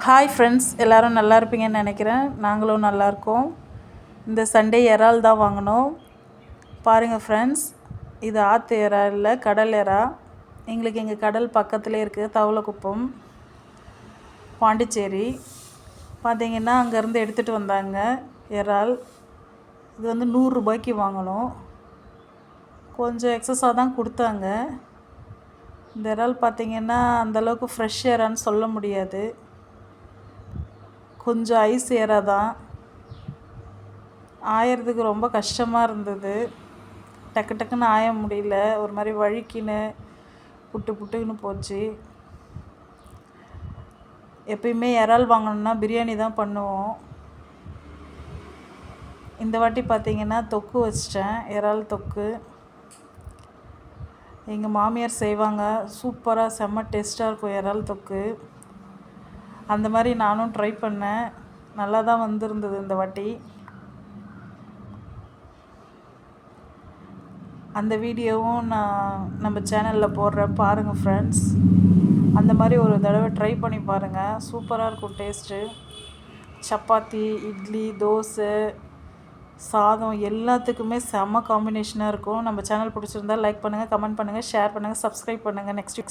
Hi friends, எல்லோரும் நல்லா இருப்பீங்கன்னு நினைக்கிறேன். நாங்களும் நல்லாயிருக்கோம். இந்த சண்டே இறால் தான் வாங்கினோம். பாருங்கள் ஃப்ரெண்ட்ஸ், இது ஆற்று இறா இல்லை, கடல் இறா. எங்களுக்கு எங்கள் கடல் பக்கத்துலேயே இருக்குது, தவளக்குப்பம், பாண்டிச்சேரி. பார்த்திங்கன்னா அங்கேருந்து எடுத்துகிட்டு வந்தாங்க இறால். இது வந்து 100 ரூபாய்க்கு வாங்கினோம். கொஞ்சம் எக்ஸஸாக தான் கொடுத்தாங்க. இந்த இறால் பார்த்திங்கன்னா அந்தளவுக்கு ஃப்ரெஷ் இறான்னு சொல்ல முடியாது. கொஞ்சம் ஐஸ் இறா தான். ஆயறதுக்கு ரொம்ப கஷ்டமாக இருந்தது. டக்கு டக்குன்னு ஆய முடியல. ஒரு மாதிரி வழுக்கின்னு புட்டுன்னு போச்சு. எப்பயுமே இறால் வாங்கணுன்னா பிரியாணி தான் பண்ணுவோம். இந்த வாட்டி பார்த்திங்கன்னா தொக்கு வச்சிட்டேன், இறால் தொக்கு. எங்கள் மாமியார் செய்வாங்க, சூப்பராக செம்ம டேஸ்ட்டாக இருக்கும் இறால் தொக்கு. அந்த மாதிரி நானும் ட்ரை பண்ணேன், நல்லா தான் வந்திருந்தது இந்த வாட்டி. அந்த வீடியோவும் நான் நம்ம சேனலில் போடுறேன், பாருங்கள் ஃப்ரெண்ட்ஸ். அந்த மாதிரி ஒரு தடவை ட்ரை பண்ணி பாருங்கள், சூப்பராக இருக்கும் டேஸ்ட்டு. சப்பாத்தி, இட்லி, தோசை, சாதம் எல்லாத்துக்குமே செம்ம காம்பினேஷனாக இருக்கும். நம்ம சேனல் பிடிச்சிருந்தால் லைக் பண்ணுங்கள், கமெண்ட் பண்ணுங்கள், ஷேர் பண்ணுங்கள், சப்ஸ்கிரைப் பண்ணுங்கள். நெக்ஸ்ட்